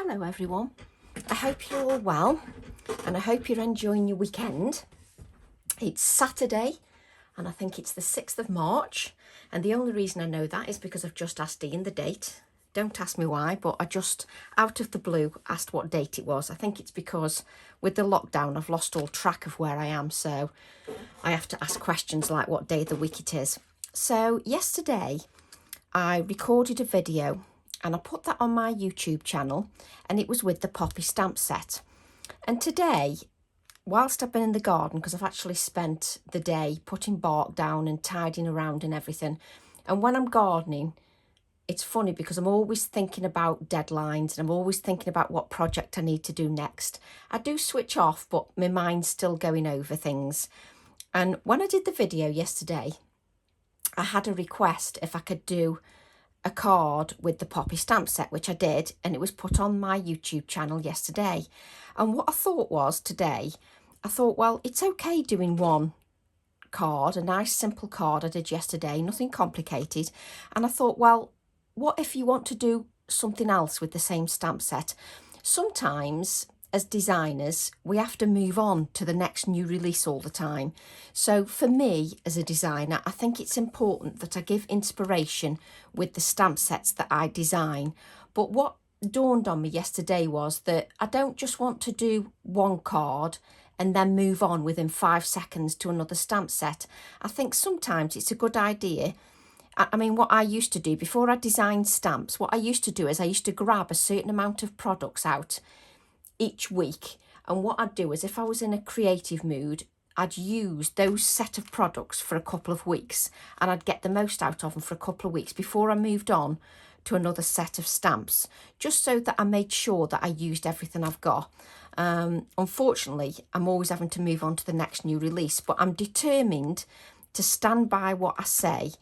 Hello everyone, I hope you're all well and I hope you're enjoying your weekend. It's Saturday and I think it's the 6th of March, and the only reason I know that is because I've just asked Ian the date. Don't ask me why, but I just out of the blue asked what date it was. I think it's because with the lockdown I've lost all track of where I am, so I have to ask questions like what day of the week it is. So yesterday I recorded a video and I put that on my YouTube channel, and it was with the Poppy stamp set. And today, whilst I've been in the garden, because I've actually spent the day putting bark down and tidying around and everything, and when I'm gardening, it's funny because I'm always thinking about deadlines and I'm always thinking about what project I need to do next. I do switch off, but my mind's still going over things. And when I did the video yesterday, I had a request if I could do a card with the Poppy stamp set, which I did, and it was put on my YouTube channel yesterday. And what I thought was today, I thought, well, it's okay doing one card, a nice simple card I did yesterday, nothing complicated. And I thought, well, what if you want to do something else with the same stamp set? Sometimes as designers, we have to move on to the next new release all the time. So for me as a designer, I think it's important that I give inspiration with the stamp sets that I design. But what dawned on me yesterday was that I don't just want to do one card and then move on within 5 seconds to another stamp set. I think sometimes it's a good idea. I mean, what I used to do before I designed stamps, what I used to do is I used to grab a certain amount of products out each week, and what I'd do is if I was in a creative mood, I'd use those set of products for a couple of weeks and I'd get the most out of them for a couple of weeks before I moved on to another set of stamps, just so that I made sure that I used everything I've got. Unfortunately, I'm always having to move on to the next new release, but I'm determined to stand by what I say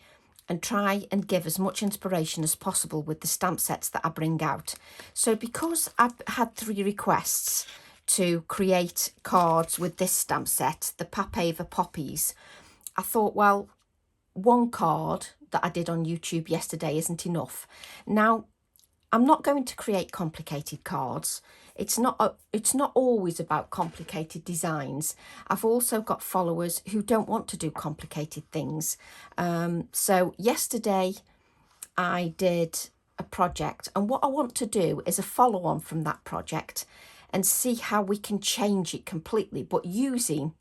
and try and give as much inspiration as possible with the stamp sets that I bring out. So because I've had 3 requests to create cards with this stamp set, the Papaver Poppies, I thought, well, one card that I did on YouTube yesterday isn't enough. Now, I'm not going to create complicated cards. It's not always about complicated designs. I've also got followers who don't want to do complicated things. So yesterday I did a project, and what I want to do is a follow-on from that project and see how we can change it completely, but using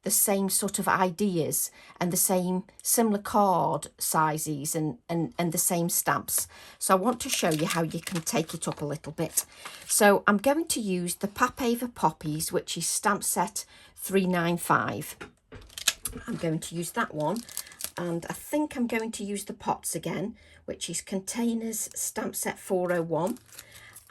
the same sort of ideas and the same similar card sizes and the same stamps. So I want to show you how you can take it up a little bit. So I'm going to use the Papaver Poppies, which is stamp set 395. I'm going to use that one, and I think I'm going to use the pots again, which is Containers stamp set 401.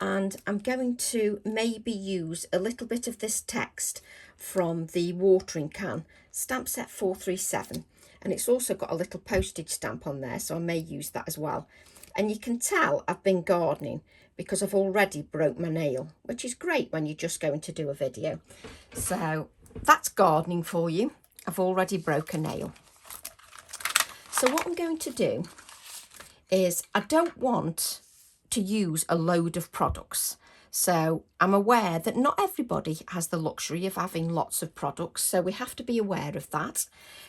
And I'm going to maybe use a little bit of this text from the watering can, stamp set 437, and it's also got a little postage stamp on there, so I may use that as well. And you can tell I've been gardening because I've already broke my nail, which is great when you're just going to do a video. So that's gardening for you. I've already broke a nail. So what I'm going to do is I don't want to use a load of products. So I'm aware that not everybody has the luxury of having lots of products, so we have to be aware of that.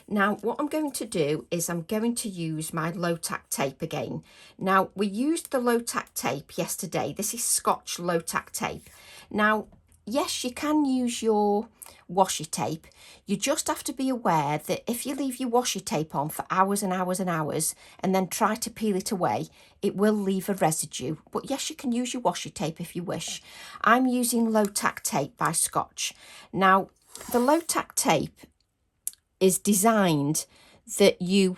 Now, what I'm going to do is I'm going to use my low-tack tape again. Now, we used the low-tack tape yesterday. This is Scotch low-tack tape. Now, yes, you can use your washi tape. You just have to be aware that if you leave your washi tape on for hours and hours and hours and then try to peel it away, it will leave a residue. But yes, you can use your washi tape if you wish. I'm using low tack tape by Scotch. Now, the low tack tape is designed that you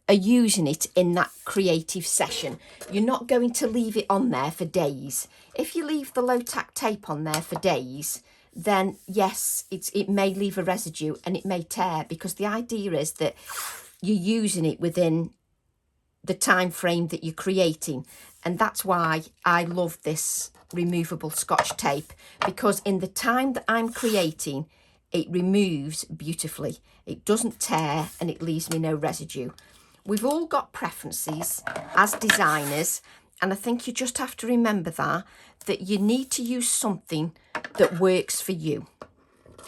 are using it in that creative session. You're not going to leave it on there for days. If you leave the low tack tape on there for days, then yes, it may leave a residue and it may tear, because the idea is that you're using it within the time frame that you're creating. And that's why I love this removable Scotch tape, because in the time that I'm creating, it removes beautifully. It doesn't tear and it leaves me no residue. We've all got preferences as designers, And I think you just have to remember that you need to use something that works for you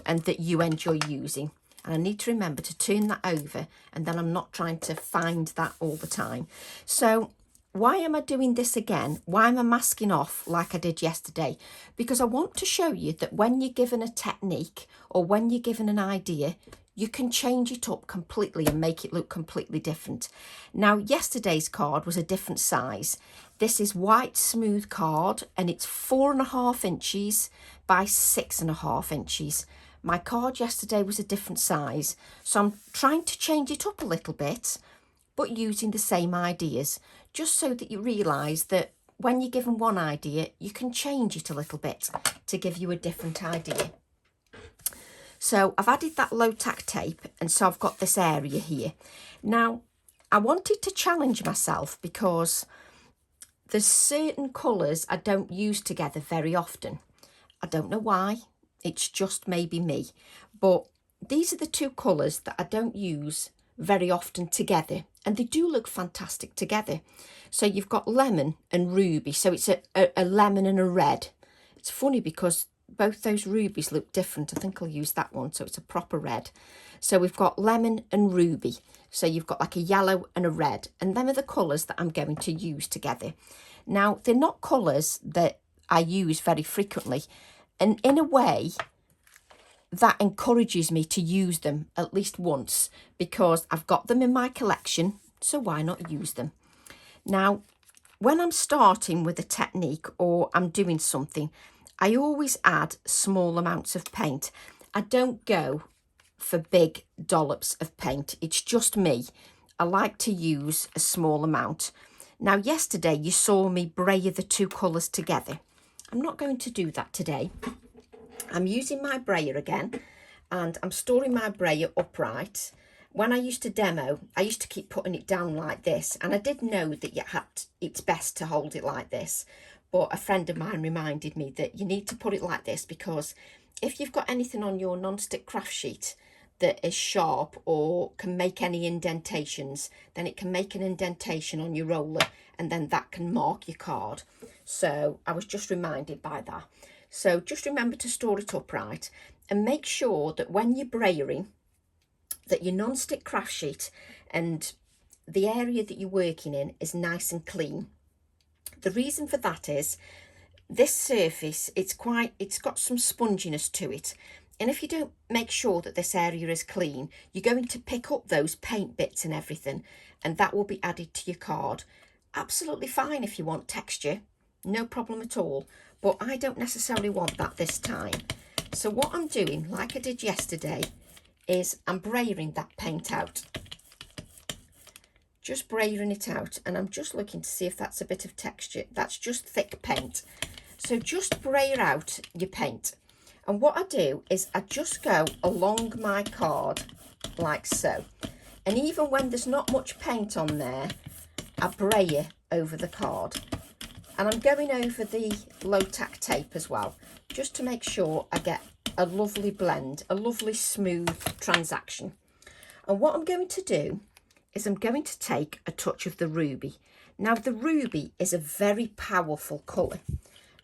and that you enjoy using. And I need to remember to turn that over, and then I'm not trying to find that all the time. So why am I doing this again? Why am I masking off like I did yesterday? Because I want to show you that when you're given a technique or when you're given an idea, you can change it up completely and make it look completely different. Now, yesterday's card was a different size. This is white smooth card, and it's 4.5 inches by 6.5 inches. My card yesterday was a different size, so I'm trying to change it up a little bit, but using the same ideas, just so that you realise that when you're given one idea, you can change it a little bit to give you a different idea. So I've added that low tack tape, and so I've got this area here. Now, I wanted to challenge myself because there's certain colours I don't use together very often. I don't know why, it's just maybe me. But these are the two colours that I don't use very often together, and they do look fantastic together. So you've got lemon and ruby, so it's a lemon and a red. It's funny because both those rubies look different. I think I'll use that one, so it's a proper red. So we've got lemon and ruby, so you've got like a yellow and a red, and them are the colours that I'm going to use together. Now, they're not colours that I use very frequently, and in a way that encourages me to use them at least once, because I've got them in my collection, so why not use them? Now, when I'm starting with a technique or I'm doing something, I always add small amounts of paint. I don't go for big dollops of paint. It's just me. I like to use a small amount. Now, yesterday you saw me brayer the two colours together. I'm not going to do that today. I'm using my brayer again, and I'm storing my brayer upright. When I used to demo, I used to keep putting it down like this, and I did know that it's best to hold it like this. But a friend of mine reminded me that you need to put it like this, because if you've got anything on your non-stick craft sheet that is sharp or can make any indentations, then it can make an indentation on your roller, and then that can mark your card. So I was just reminded by that. So just remember to store it upright, and make sure that when you're brayering, that your non-stick craft sheet and the area that you're working in is nice and clean. The reason for that is this surface, it's got some sponginess to it, and if you don't make sure that this area is clean, you're going to pick up those paint bits and everything, and that will be added to your card. Absolutely fine if you want texture, no problem at all, but I don't necessarily want that this time. So what I'm doing, like I did yesterday, is I'm brayering that paint out. Just brayering it out, and I'm just looking to see if that's a bit of texture. That's just thick paint. So just brayer out your paint. And what I do is I just go along my card like so. And even when there's not much paint on there, I brayer over the card. And I'm going over the low tack tape as well, just to make sure I get a lovely blend, a lovely smooth transaction. And what I'm going to do is I'm going to take a touch of the ruby. Now, the ruby is a very powerful colour,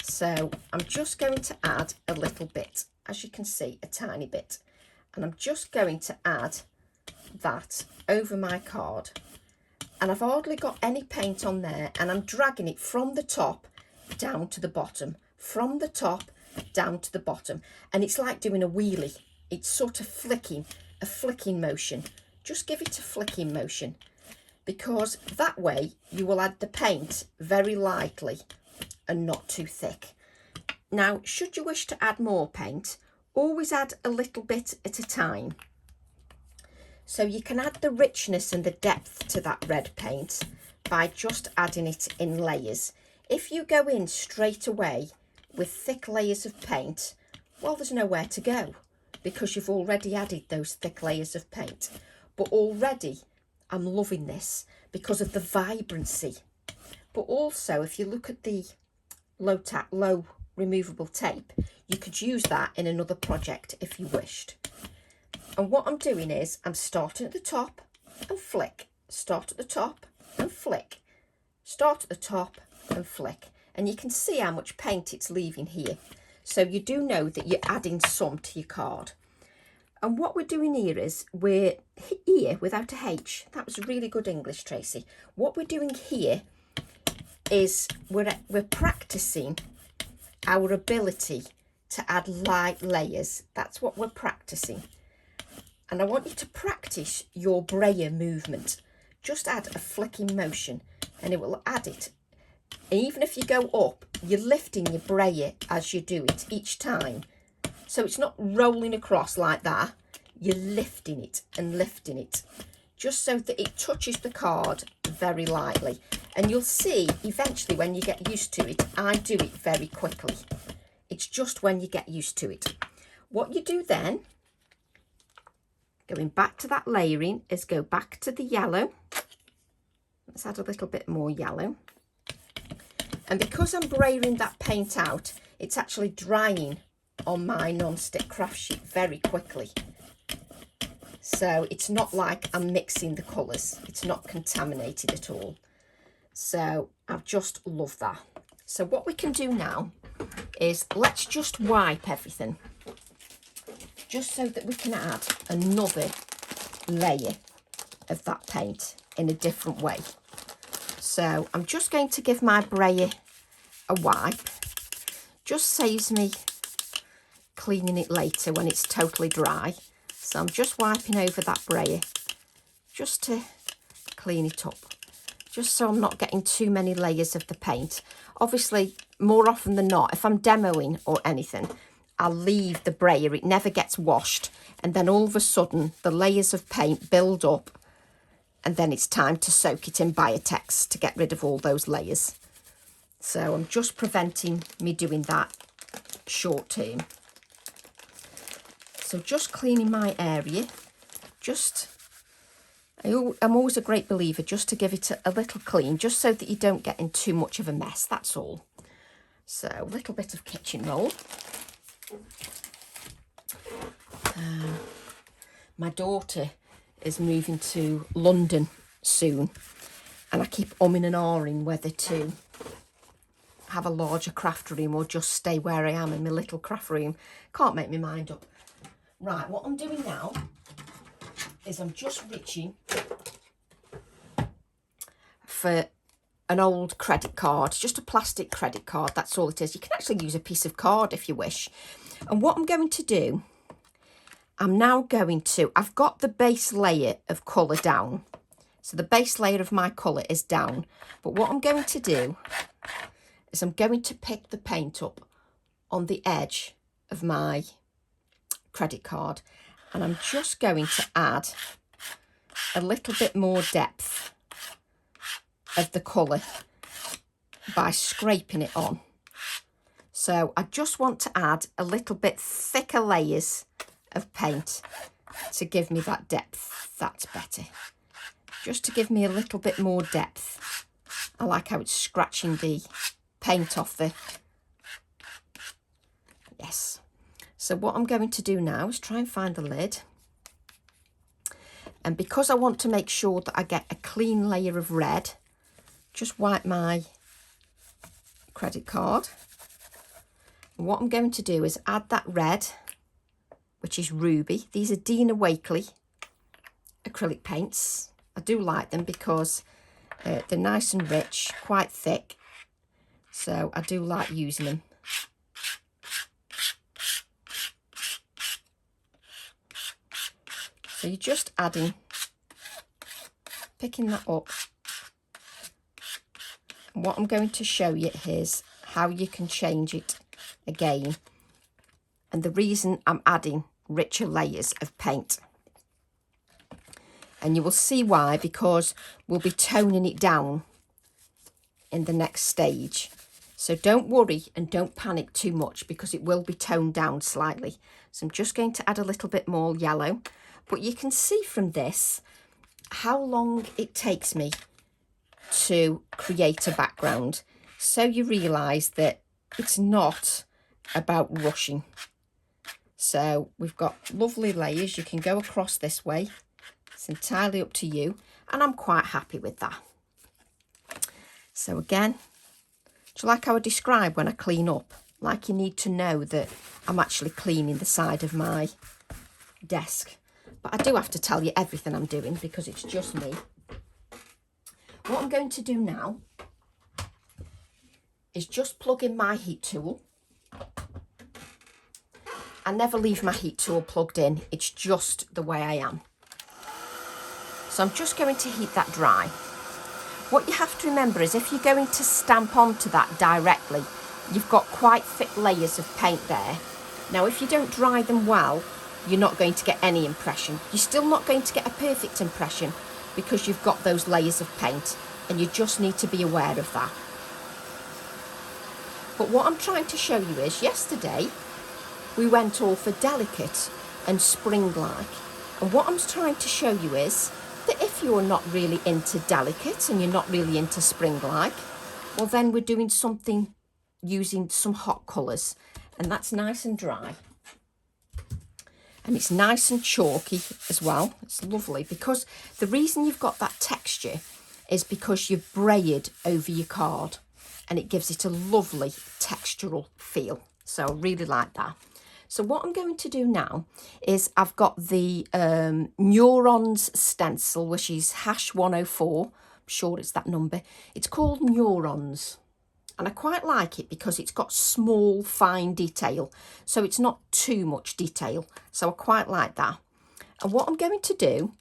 so I'm just going to add a little bit, as you can see, a tiny bit, and I'm just going to add that over my card. And I've hardly got any paint on there, and I'm dragging it from the top down to the bottom, from the top down to the bottom, and it's like doing a wheelie. It's sort of flicking, a flicking motion. Just give it a flicking motion, because that way you will add the paint very lightly and not too thick. Now, should you wish to add more paint, always add a little bit at a time. So you can add the richness and the depth to that red paint by just adding it in layers. If you go in straight away with thick layers of paint, well, there's nowhere to go, because you've already added those thick layers of paint. But already I'm loving this because of the vibrancy. But also, if you look at the low removable tape, you could use that in another project if you wished. And what I'm doing is I'm starting at the top and flick, start at the top and flick, start at the top and flick. And you can see how much paint it's leaving here. So you do know that you're adding some to your card. And what we're doing here is we're here without a H. That was really good English, Tracy. What we're doing here is we're practicing our ability to add light layers. That's what we're practicing. And I want you to practice your brayer movement. Just add a flicking motion and it will add it. And even if you go up, you're lifting your brayer as you do it each time. So it's not rolling across like that. You're lifting it and lifting it, just so that it touches the card very lightly. And you'll see eventually when you get used to it, I do it very quickly. It's just when you get used to it. What you do then, going back to that layering, is go back to the yellow. Let's add a little bit more yellow. And because I'm brayering that paint out, it's actually drying on my non-stick craft sheet very quickly. So it's not like I'm mixing the colours. It's not contaminated at all. So I just love that. So what we can do now is let's just wipe everything, just so that we can add another layer of that paint in a different way. So I'm just going to give my brayer a wipe. Just saves me cleaning it later when it's totally dry. So I'm just wiping over that brayer just to clean it up, just so I'm not getting too many layers of the paint. Obviously, more often than not, if I'm demoing or anything, I'll leave the brayer, it never gets washed, and then all of a sudden the layers of paint build up, and then it's time to soak it in Biotex to get rid of all those layers. So I'm just preventing me doing that short term. So just cleaning my area, I'm always a great believer just to give it a little clean, just so that you don't get in too much of a mess, that's all. So a little bit of kitchen roll. My daughter is moving to London soon, and I keep umming and ahhing whether to have a larger craft room or just stay where I am in my little craft room. Can't make my mind up. Right, what I'm doing now is I'm just reaching for an old credit card, just a plastic credit card, that's all it is. You can actually use a piece of card if you wish. And what I'm going to do, I've got the base layer of colour down. So the base layer of my colour is down. But what I'm going to do is I'm going to pick the paint up on the edge of my credit card, and I'm just going to add a little bit more depth of the colour by scraping it on. So I just want to add a little bit thicker layers of paint to give me that depth. That's better, just to give me a little bit more depth. I like how it's scratching the paint off the, yes. So what I'm going to do now is try and find the lid. And because I want to make sure that I get a clean layer of red, just wipe my credit card. And what I'm going to do is add that red, which is Ruby. These are Dina Wakley acrylic paints. I do like them because they're nice and rich, quite thick. So I do like using them. So you're just picking that up. And what I'm going to show you is how you can change it again. And the reason I'm adding richer layers of paint. And you will see why, because we'll be toning it down in the next stage. So don't worry and don't panic too much, because it will be toned down slightly. So I'm just going to add a little bit more yellow. But you can see from this how long it takes me to create a background. So you realise that it's not about rushing. So we've got lovely layers. You can go across this way. It's entirely up to you. And I'm quite happy with that. So again, So like how I describe when I clean up, like you need to know that I'm actually cleaning the side of my desk. But I do have to tell you everything I'm doing because it's just me. What I'm going to do now is just plug in my heat tool. I never leave my heat tool plugged in. It's just the way I am. So I'm just going to heat that dry. What you have to remember is if you're going to stamp onto that directly, you've got quite thick layers of paint there. Now, if you don't dry them well, you're not going to get any impression. You're still not going to get a perfect impression because you've got those layers of paint, and you just need to be aware of that. But what I'm trying to show you is yesterday we went all for delicate and spring-like. And what I'm trying to show you is that if you're not really into delicate and you're not really into spring-like, well then we're doing something using some hot colours, and that's nice and dry. And it's nice and chalky as well. It's lovely because the reason you've got that texture is because you've brayed over your card, and it gives it a lovely textural feel. So I really like that. So what I'm going to do now is I've got the Neurons stencil, which is #104. I'm sure it's that number. It's called Neurons. And I quite like it because it's got small, fine detail. So it's not too much detail. So I quite like that. And what I'm going to do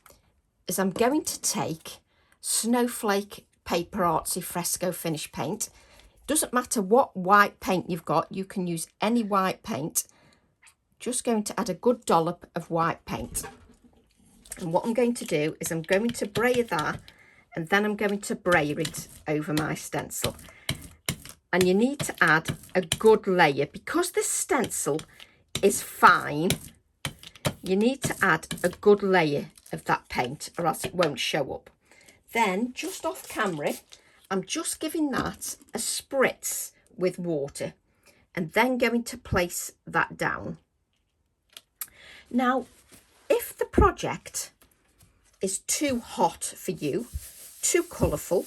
is I'm going to take Snowflake Paper Artsy Fresco Finish Paint. Doesn't matter what white paint you've got. You can use any white paint. Just going to add a good dollop of white paint. And what I'm going to do is I'm going to brayer that, and then I'm going to brayer it over my stencil. And you need to add a good layer. Because this stencil is fine, you need to add a good layer of that paint or else it won't show up. Then, just off camera, I'm just giving that a spritz with water and then going to place that down. Now, if the project is too hot for you, too colourful,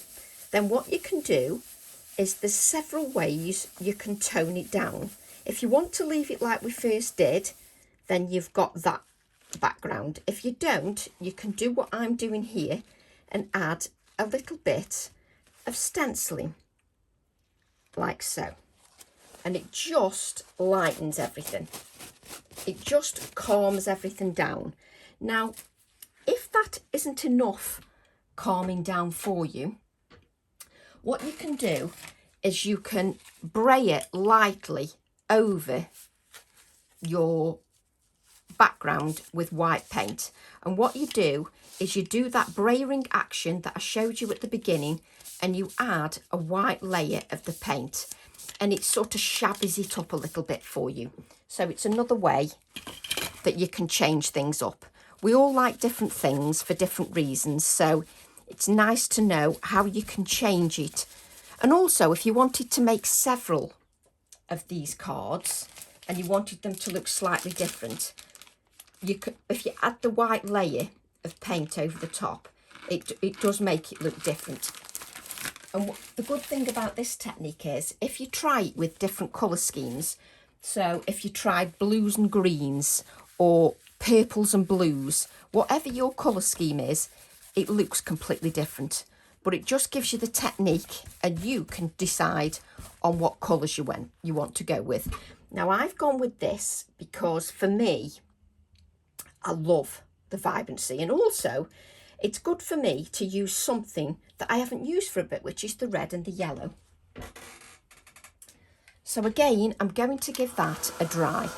then what you can do is there's several ways you can tone it down. If you want to leave it like we first did, then you've got that background. If you don't, you can do what I'm doing here and add a little bit of stenciling, like so. And it just lightens everything. It just calms everything down. Now, if that isn't enough calming down for you, what you can do is you can bray it lightly over your background with white paint. And what you do is you do that brayering action that I showed you at the beginning, and you add a white layer of the paint, and it sort of shabbies it up a little bit for you. So it's another way that you can change things up. We all like different things for different reasons, so it's nice to know how you can change it. And also, if you wanted to make several of these cards and you wanted them to look slightly different, you could, if you add the white layer of paint over the top, it does make it look different. And the good thing about this technique is if you try it with different colour schemes, so if you try blues and greens or purples and blues, whatever your colour scheme is, it looks completely different. But it just gives you the technique, and you can decide on what colours you want to go with. Now, I've gone with this because for me, I love the vibrancy, and also it's good for me to use something that I haven't used for a bit, which is the red and the yellow. So again, I'm going to give that a dry.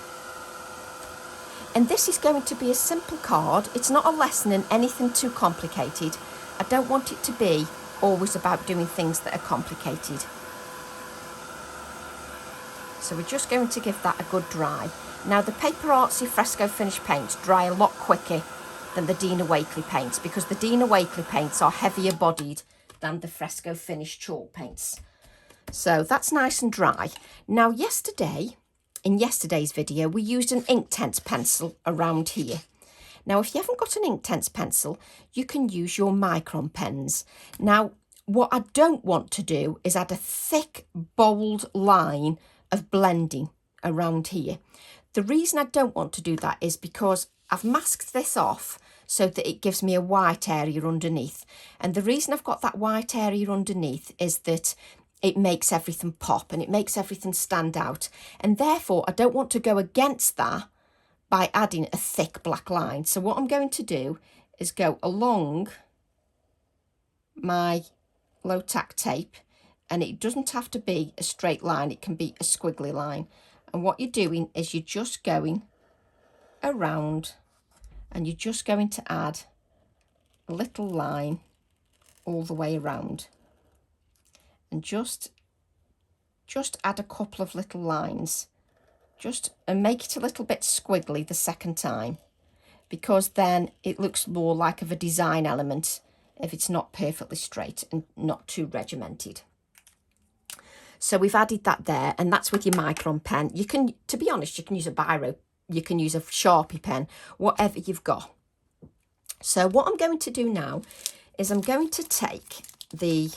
And this is going to be a simple card. It's not a lesson in anything too complicated. I don't want it to be always about doing things that are complicated. So we're just going to give that a good dry. Now, the Paper Artsy Fresco Finish paints dry a lot quicker than the Dina Wakley paints, because the Dina Wakley paints are heavier bodied than the Fresco Finish chalk paints. So that's nice and dry. Now, in yesterday's video, we used an Inktense pencil around here. Now, if you haven't got an Inktense pencil, you can use your Micron pens. Now, what I don't want to do is add a thick, bold line of blending around here. The reason I don't want to do that is because I've masked this off so that it gives me a white area underneath. And the reason I've got that white area underneath is that it makes everything pop and it makes everything stand out. And therefore, I don't want to go against that by adding a thick black line. So what I'm going to do is go along my low tack tape, and it doesn't have to be a straight line, it can be a squiggly line. And what you're doing is you're just going around and you're just going to add a little line all the way around, and just add a couple of little lines, and make it a little bit squiggly the second time, because then it looks more like of a design element if it's not perfectly straight and not too regimented. So we've added that there, and that's with your micron pen. You can, to be honest, you can use a biro, you can use a Sharpie pen, whatever you've got. So what I'm going to do now is I'm going to take the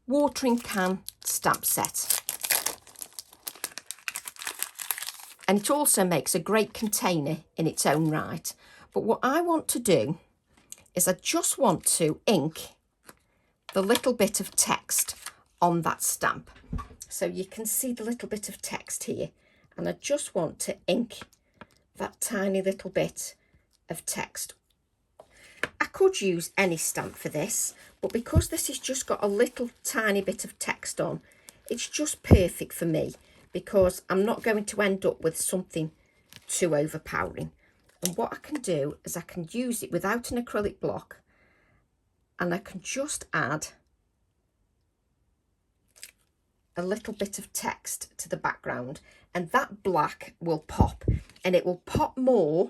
watering can stamp set, and it also makes a great container in its own right. But what I want to do is I just want to ink the little bit of text on that stamp. So you can see the little bit of text here, and I just want to ink that tiny little bit of text. I could use any stamp for this, but because this has just got a little tiny bit of text on, it's just perfect for me, because I'm not going to end up with something too overpowering. And what I can do is I can use it without an acrylic block, and I can just add a little bit of text to the background, and that black will pop, and it will pop more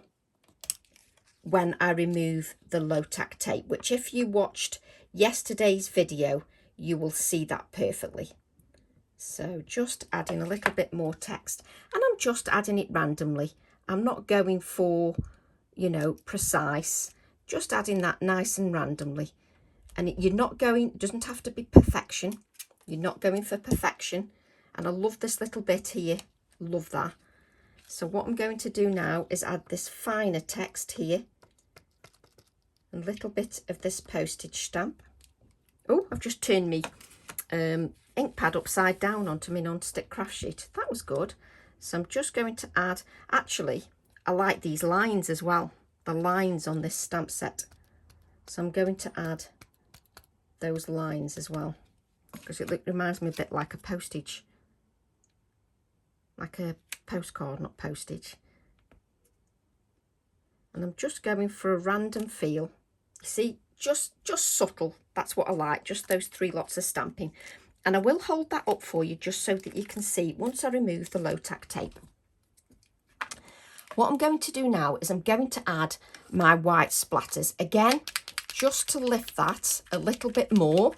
when I remove the low tack tape, which if you watched yesterday's video, you will see that perfectly. So just adding a little bit more text, and I'm just adding it randomly. I'm not going for, you know, precise, just adding that nice and randomly. And you're not going, it doesn't have to be perfection. You're not going for perfection. And I love this little bit here, love that. So what I'm going to do now is add this finer text here, and a little bit of this postage stamp. Oh, I've just turned me ink pad upside down onto my non-stick craft sheet. That was good. So I'm just going to add, actually, I like these lines as well, the lines on this stamp set. So I'm going to add those lines as well, because it reminds me a bit like a postage, like a postcard, not postage. And I'm just going for a random feel. See, just subtle. That's what I like, just those 3 lots of stamping. And I will hold that up for you just so that you can see once I remove the low tack tape. What I'm going to do now is I'm going to add my white splatters. Again, just to lift that a little bit more,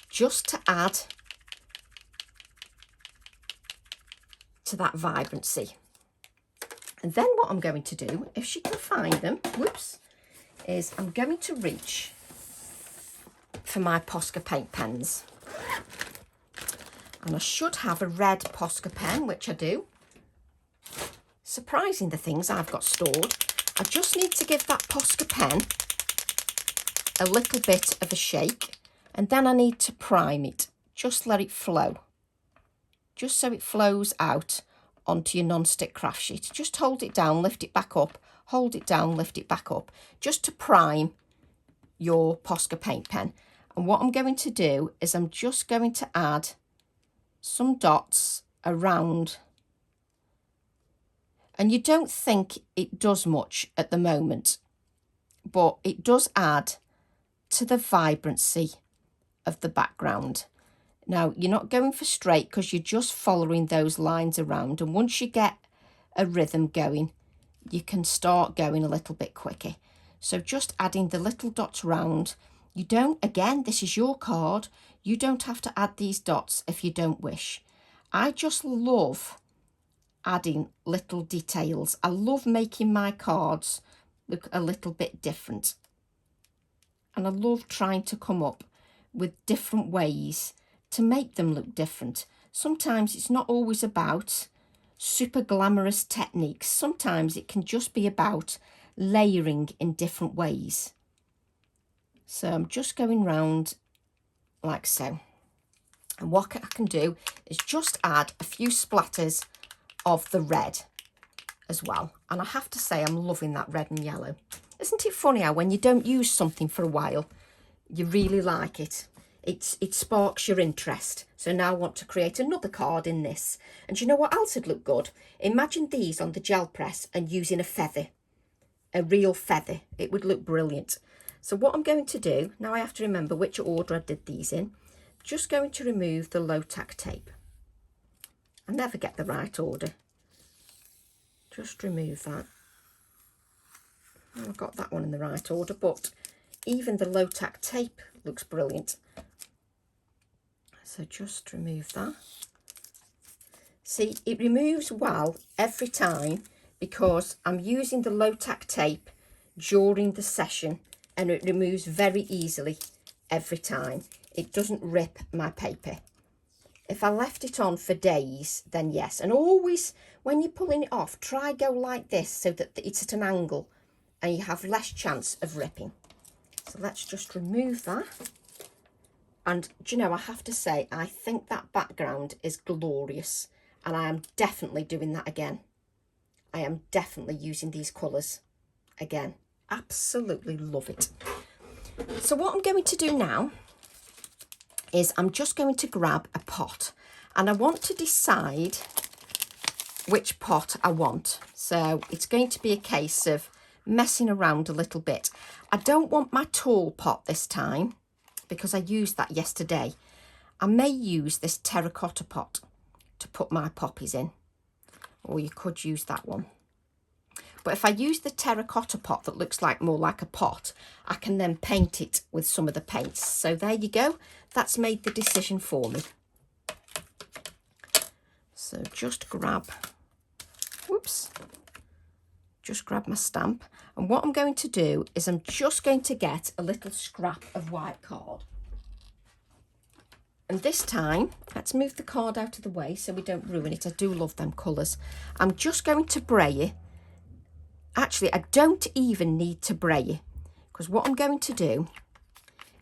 just to add to that vibrancy. And then what I'm going to do, if she can find them, whoops, is I'm going to reach for my Posca paint pens. And I should have a red Posca pen, which I do. Surprising the things I've got stored. I just need to give that Posca pen a little bit of a shake, and then I need to prime it. Just let it flow. Just so it flows out onto your non-stick craft sheet. Just hold it down, lift it back up, hold it down, lift it back up, just to prime your Posca paint pen. And what I'm going to do is I'm just going to add some dots around, and you don't think it does much at the moment, but it does add to the vibrancy of the background. Now, you're not going for straight because you're just following those lines around, and once you get a rhythm going, you can start going a little bit quicker. So just adding the little dots around. You don't, again, this is your card, you don't have to add these dots if you don't wish. I just love adding little details. I love making my cards look a little bit different. And I love trying to come up with different ways to make them look different. Sometimes it's not always about super glamorous techniques. Sometimes it can just be about layering in different ways. So I'm just going round like so. And what I can do is just add a few splatters of the red as well. And I have to say, I'm loving that red and yellow. Isn't it funny how when you don't use something for a while, you really like it? It sparks your interest. So now I want to create another card in this. And you know what else would look good? Imagine these on the gel press and using a feather, a real feather. It would look brilliant. So what I'm going to do, now I have to remember which order I did these in. Just going to remove the low tack tape. I never get the right order. Just remove that. I've got that one in the right order, but even the low tack tape looks brilliant. So just remove that. See, it removes well every time because I'm using the low tack tape during the session, and it removes very easily every time. It doesn't rip my paper. If I left it on for days, then yes. And always, when you're pulling it off, try go like this so that it's at an angle and you have less chance of ripping. So let's just remove that. And do you know, I have to say, I think that background is glorious. And I am definitely doing that again. I am definitely using these colours again. Absolutely love it. So what I'm going to do now is I'm just going to grab a pot, and I want to decide which pot I want. So it's going to be a case of messing around a little bit. I don't want my tall pot this time because I used that yesterday. I may use this terracotta pot to put my poppies in, or you could use that one. But if I use the terracotta pot that looks like more like a pot, I can then paint it with some of the paints. So there you go. That's made the decision for me. So just grab, whoops, just grab my stamp. And what I'm going to do is I'm just going to get a little scrap of white card. And this time, let's move the card out of the way so we don't ruin it. I do love them colours. I'm just going to bray it. Actually, I don't even need to bray it, because what I'm going to do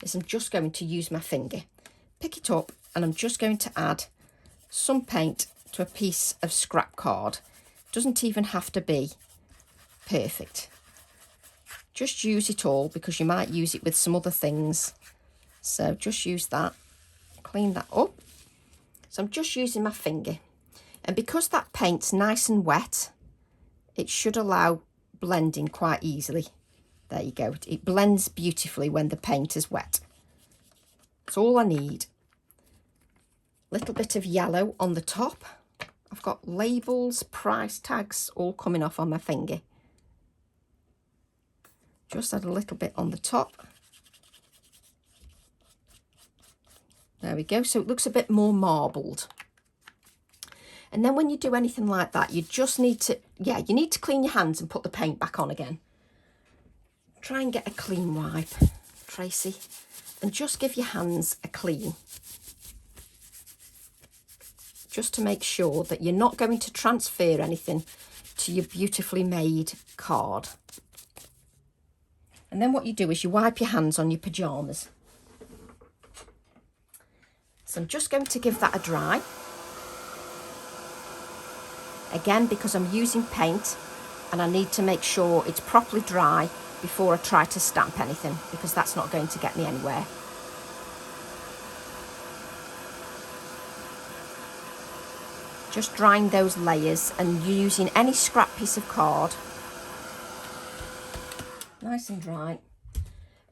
is I'm just going to use my finger, pick it up, and I'm just going to add some paint to a piece of scrap card. Doesn't even have to be perfect. Just use it all, because you might use it with some other things. So just use that, clean that up. So I'm just using my finger. And because that paint's nice and wet, it should allow blending quite easily. There you go. It blends beautifully when the paint is wet. That's all I need. Little bit of yellow on the top. I've got labels, price tags all coming off on my finger. Just add a little bit on the top. There we go. So it looks a bit more marbled. And then when you do anything like that, you just need to, you need to clean your hands and put the paint back on again. Try and get a clean wipe, Tracy, and just give your hands a clean. Just to make sure that you're not going to transfer anything to your beautifully made card. And then what you do is you wipe your hands on your pyjamas. So I'm just going to give that a dry. Again, because I'm using paint and I need to make sure it's properly dry before I try to stamp anything, because that's not going to get me anywhere. Just drying those layers and using any scrap piece of card. Nice and dry.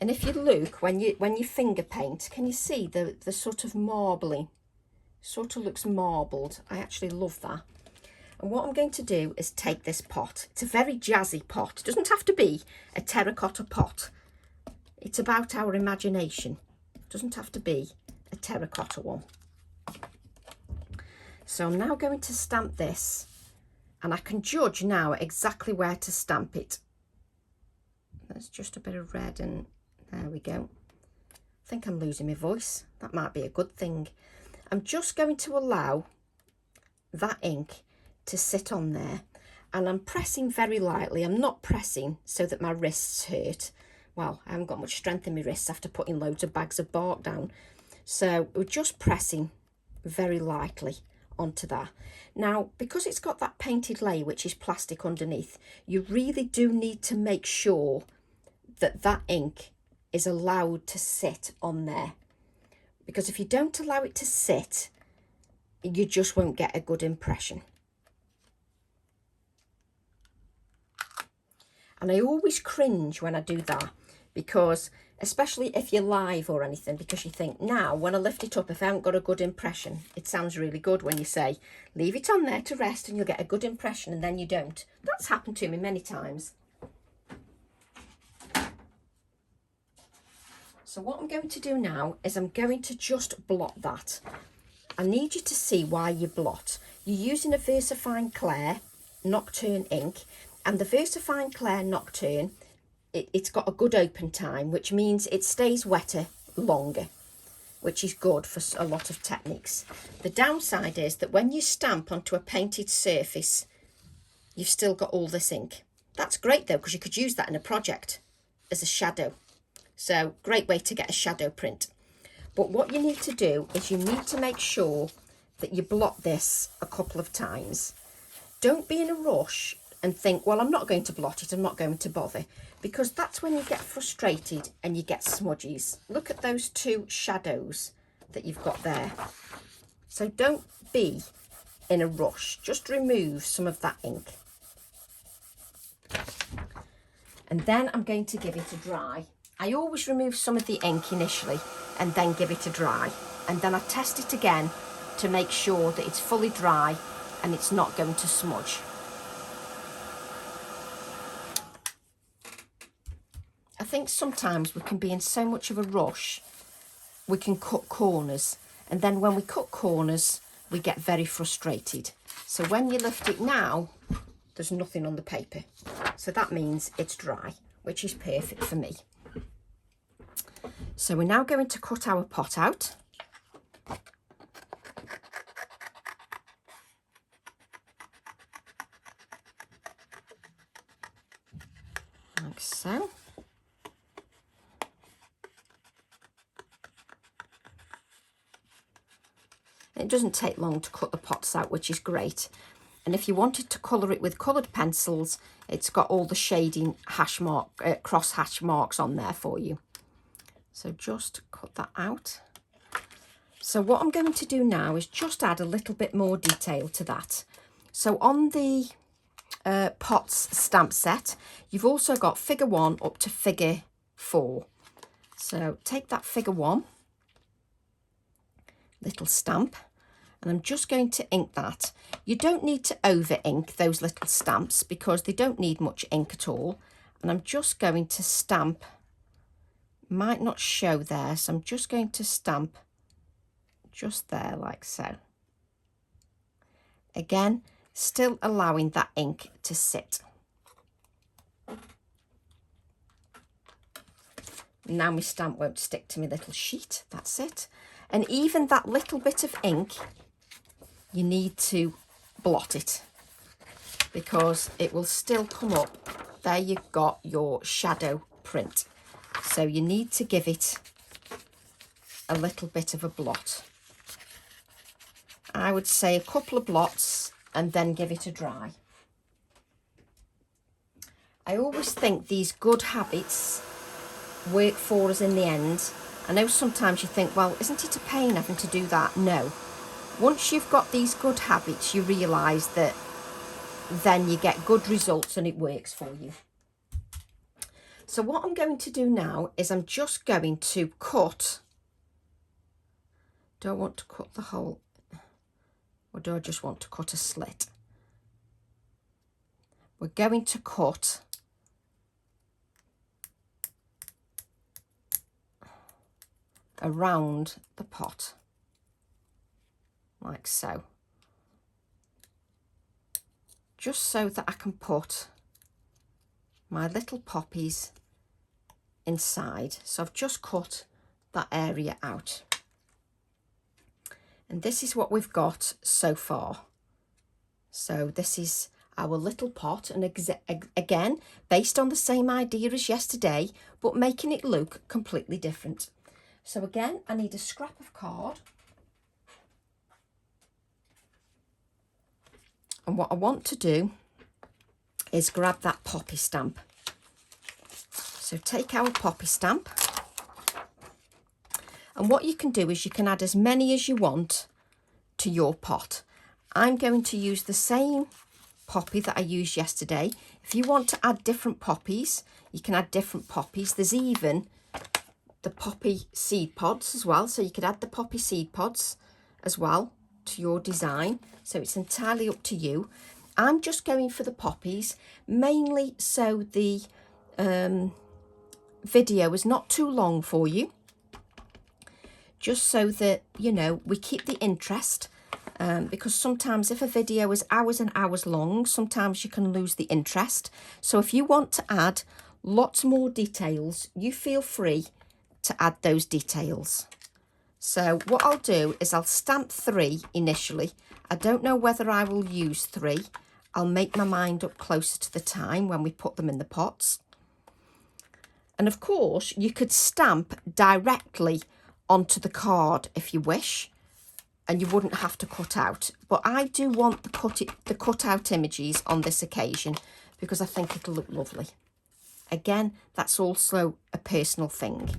And if you look, when you finger paint, can you see the sort of marbling? Sort of looks marbled. I actually love that. And what I'm going to do is take this pot. It's a very jazzy pot. It doesn't have to be a terracotta pot. It's about our imagination. It doesn't have to be a terracotta one. So I'm now going to stamp this, and I can judge now exactly where to stamp it. There's just a bit of red, and there we go. I think I'm losing my voice. That might be a good thing. I'm just going to allow that ink to sit on there, and I'm pressing very lightly. I'm not pressing so that my wrists hurt. Well, I haven't got much strength in my wrists after putting loads of bags of bark down. So we're just pressing very lightly onto that. Now, because it's got that painted layer, which is plastic underneath, you really do need to make sure that that ink is allowed to sit on there. Because if you don't allow it to sit, you just won't get a good impression. And I always cringe when I do that, because especially if you're live or anything, because you think, now when I lift it up, if I haven't got a good impression, it sounds really good when you say leave it on there to rest and you'll get a good impression, and then you don't. That's happened to me many times. So what I'm going to do now is I'm going to just blot that. I need you to see why you blot. You're using a VersaFine Clair Nocturne ink, and the VersaFine Clair Nocturne, it's got a good open time, which means it stays wetter longer, which is good for a lot of techniques. The downside is that when you stamp onto a painted surface, you've still got all this ink. That's great though, because you could use that in a project as a shadow. So great way to get a shadow print. But what you need to do is you need to make sure that you blot this a couple of times. Don't be in a rush and think, well, I'm not going to blot it, I'm not going to bother, because that's when you get frustrated and you get smudges. Look at those two shadows that you've got there. So don't be in a rush, just remove some of that ink. And then I'm going to give it a dry. I always remove some of the ink initially and then give it a dry, and then I test it again to make sure that it's fully dry and it's not going to smudge. I think sometimes we can be in so much of a rush, we can cut corners, and then when we cut corners we get very frustrated. So when you lift it now, there's nothing on the paper, so that means it's dry, which is perfect for me. So we're now going to cut our pot out. Like so. It doesn't take long to cut the pots out, which is great. And if you wanted to colour it with coloured pencils, it's got all the shading cross hash marks on there for you. So just cut that out. So what I'm going to do now is just add a little bit more detail to that. So on the pots stamp set, you've also got figure 1 up to figure 4. So take that figure 1 little stamp, and I'm just going to ink that. You don't need to over ink those little stamps because they don't need much ink at all. And I'm just going to stamp, might not show there, so I'm just going to stamp just there like so. Again, still allowing that ink to sit. Now my stamp won't stick to my little sheet, that's it. And even that little bit of ink, you need to blot it because it will still come up. There you've got your shadow print. So you need to give it a little bit of a blot. I would say a couple of blots and then give it a dry. I always think these good habits work for us in the end. I know sometimes you think, well, isn't it a pain having to do that? No. Once you've got these good habits, you realise that then you get good results and it works for you. So what I'm going to do now is I'm just going to cut. Do I want to cut the hole, or do I just want to cut a slit? We're going to cut around the pot like so, just so that I can put my little poppies inside. So I've just cut that area out. And this is what we've got so far. So this is our little pot, and again, based on the same idea as yesterday, but making it look completely different. So again, I need a scrap of card. And what I want to do is grab that poppy stamp. So take our poppy stamp. And what you can do is you can add as many as you want to your pot. I'm going to use the same poppy that I used yesterday. If you want to add different poppies, you can add different poppies. There's even the poppy seed pods as well. So you could add the poppy seed pods as well to your design. So it's entirely up to you. I'm just going for the poppies, mainly so the video is not too long for you. Just so that, you know, we keep the interest. Because sometimes if a video is hours and hours long, sometimes you can lose the interest. So if you want to add lots more details, you feel free to add those details. So what I'll do is I'll stamp 3 initially. I don't know whether I will use 3. I'll make my mind up closer to the time when we put them in the pots. And of course, you could stamp directly onto the card if you wish, and you wouldn't have to cut out. But I do want the cut out images on this occasion because I think it'll look lovely. Again, that's also a personal thing.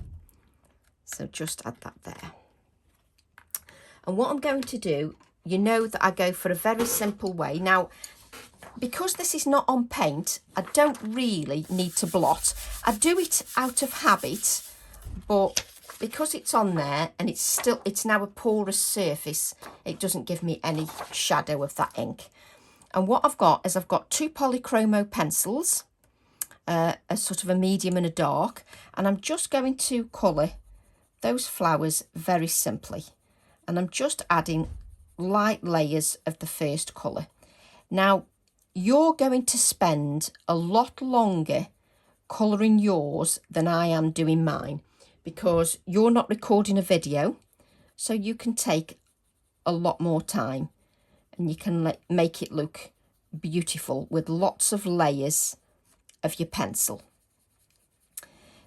So just add that there. And what I'm going to do, you know that I go for a very simple way. Now, because this is not on paint, I don't really need to blot. I do it out of habit, but because it's on there and it's now a porous surface, it doesn't give me any shadow of that ink. And what I've got is I've got 2 polychromo pencils, a sort of a medium and a dark, and I'm just going to colour those flowers very simply. And I'm just adding light layers of the first colour. Now, you're going to spend a lot longer colouring yours than I am doing mine, because you're not recording a video, so you can take a lot more time and you can make it look beautiful with lots of layers of your pencil.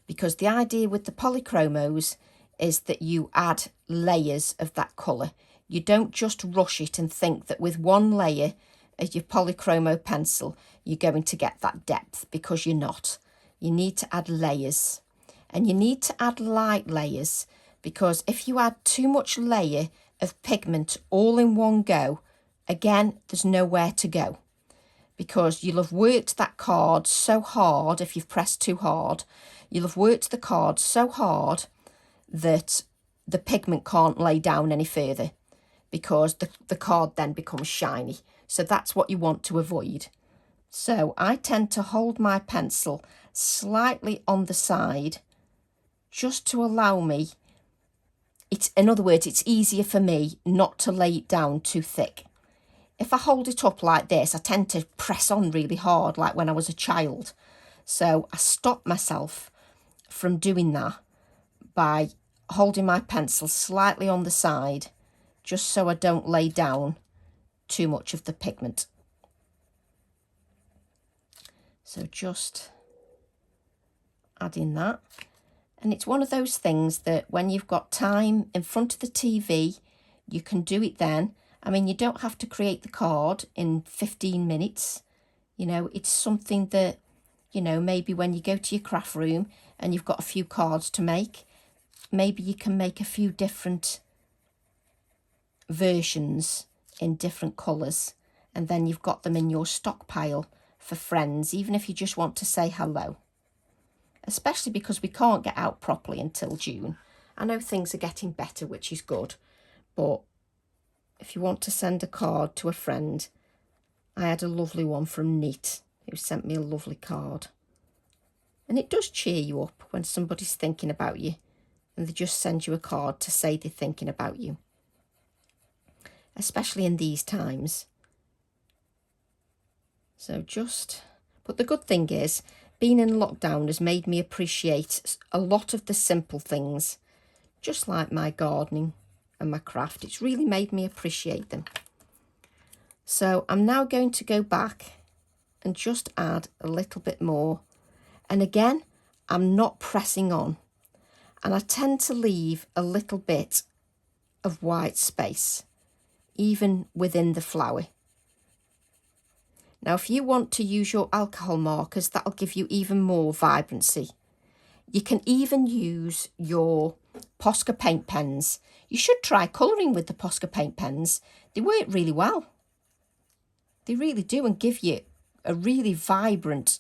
Because the idea with the polychromos is that you add layers of that colour. You don't just rush it and think that with one layer of your polychromo pencil you're going to get that depth, because you're not. You need to add layers. And you need to add light layers, because if you add too much layer of pigment all in one go, again, there's nowhere to go, because you'll have worked that card so hard. If you've pressed too hard, you'll have worked the card so hard that the pigment can't lay down any further, because the card then becomes shiny. So that's what you want to avoid. So I tend to hold my pencil slightly on the side, just to allow me, in other words, it's easier for me not to lay it down too thick. If I hold it up like this, I tend to press on really hard, like when I was a child. So I stop myself from doing that by holding my pencil slightly on the side, just so I don't lay down too much of the pigment. So just adding that. And it's one of those things that when you've got time in front of the TV, you can do it then. I mean, you don't have to create the card in 15 minutes. You know, it's something that, you know, maybe when you go to your craft room and you've got a few cards to make, maybe you can make a few different versions in different colours, and then you've got them in your stockpile for friends, even if you just want to say hello. Especially because we can't get out properly until June. I know things are getting better, which is good, but if you want to send a card to a friend, I had a lovely one from Neat who sent me a lovely card. And it does cheer you up when somebody's thinking about you and they just send you a card to say they're thinking about you. Especially in these times. So but the good thing is, being in lockdown has made me appreciate a lot of the simple things just like my gardening and my craft. It's really made me appreciate them. So I'm now going to go back and just add a little bit more. And again, I'm not pressing on. And I tend to leave a little bit of white space, even within the flower. Now, if you want to use your alcohol markers, that'll give you even more vibrancy. You can even use your Posca paint pens. You should try colouring with the Posca paint pens. They work really well. They really do, and give you a really vibrant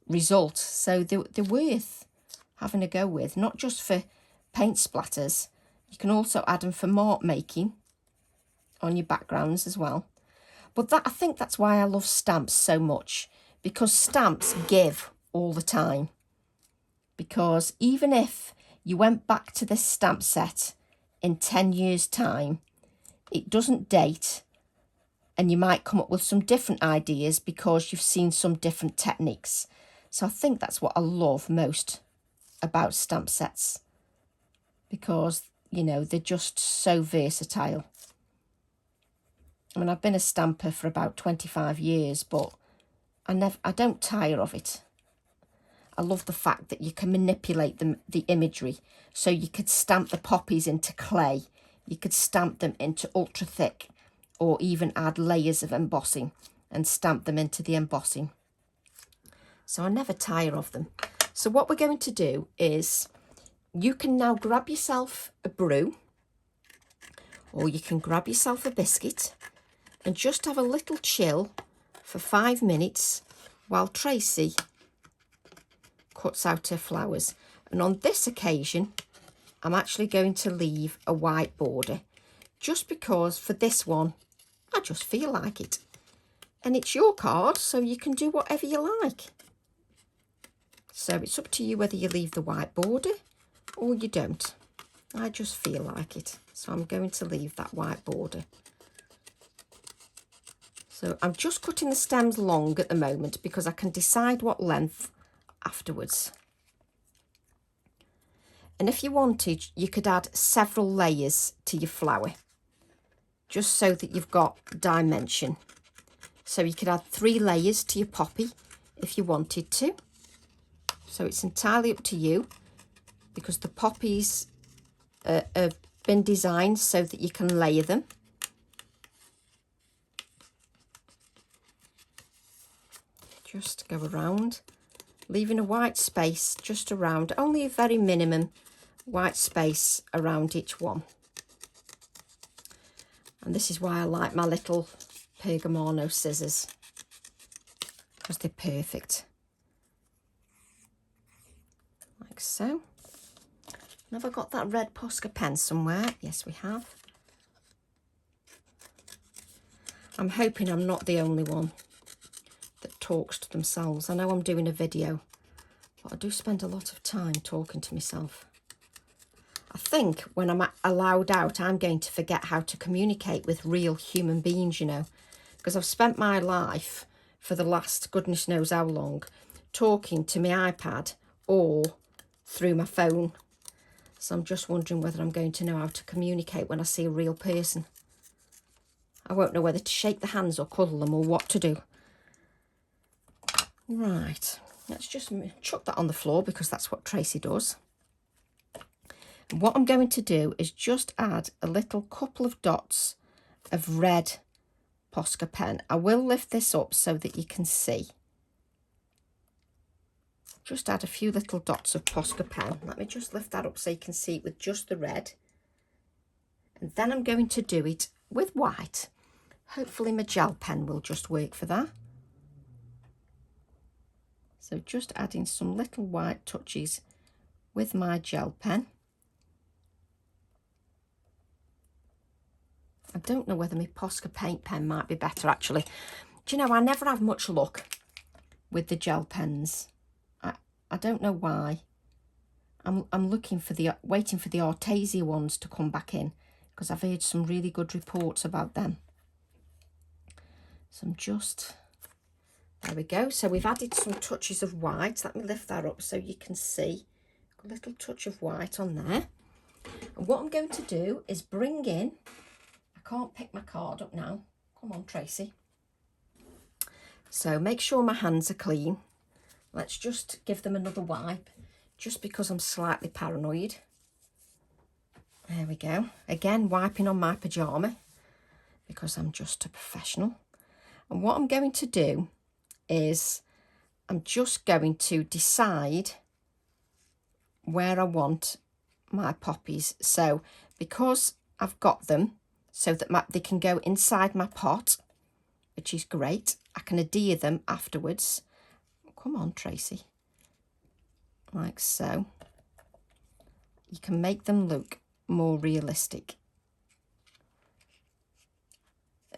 result. So they're worth having a go with, not just for paint splatters. You can also add them for mark making on your backgrounds as well. But I think that's why I love stamps so much, because stamps give all the time. Because even if you went back to this stamp set in 10 years' time, it doesn't date, and you might come up with some different ideas because you've seen some different techniques. So I think that's what I love most about stamp sets, because, you know, they're just so versatile. I mean, I've been a stamper for about 25 years, but I don't tire of it. I love the fact that you can manipulate the imagery. So you could stamp the poppies into clay. You could stamp them into ultra thick, or even add layers of embossing and stamp them into the embossing. So I never tire of them. So what we're going to do is, you can now grab yourself a brew, or you can grab yourself a biscuit and just have a little chill for 5 minutes while Tracy cuts out her flowers. And on this occasion, I'm actually going to leave a white border, just because for this one, I just feel like it. And it's your card, so you can do whatever you like. So it's up to you whether you leave the white border or you don't. I just feel like it. So I'm going to leave that white border. So I'm just cutting the stems long at the moment because I can decide what length afterwards. And if you wanted, you could add several layers to your flower, just so that you've got dimension. So you could add 3 layers to your poppy if you wanted to. So it's entirely up to you, because the poppies have been designed so that you can layer them. Just go around, leaving a white space just around, only a very minimum white space around each one. And this is why I like my little Pergamano scissors, because they're perfect. Like so. Have I got that red Posca pen somewhere? Yes, we have. I'm hoping I'm not the only one that talks to themselves. I know I'm doing a video, but I do spend a lot of time talking to myself. I think when I'm allowed out, I'm going to forget how to communicate with real human beings, you know, because I've spent my life for the last goodness knows how long talking to my iPad or through my phone. So I'm just wondering whether I'm going to know how to communicate when I see a real person. I won't know whether to shake the hands or cuddle them or what to do. Right, let's just chuck that on the floor because that's what Tracy does. And what I'm going to do is just add a little couple of dots of red Posca pen. I will lift this up so that you can see. Just add a few little dots of Posca pen. Let me just lift that up so you can see it with just the red. And then I'm going to do it with white. Hopefully my gel pen will just work for that. So just adding some little white touches with my gel pen. I don't know whether my Posca paint pen might be better actually. Do you know, I never have much luck with the gel pens. I don't know why. I'm looking for waiting for the Artesia ones to come back in, because I've heard some really good reports about them. So I'm just, there we go. So we've added some touches of white. Let me lift that up so you can see a little touch of white on there. And what I'm going to do is bring in, I can't pick my card up now. Come on, Tracy. So make sure my hands are clean. Let's just give them another wipe, just because I'm slightly paranoid. There we go. Again, wiping on my pyjama, because I'm just a professional. And what I'm going to do is I'm just going to decide where I want my poppies. So because I've got them so that they can go inside my pot, which is great, I can adhere them afterwards. Come on, Tracy. Like so. You can make them look more realistic.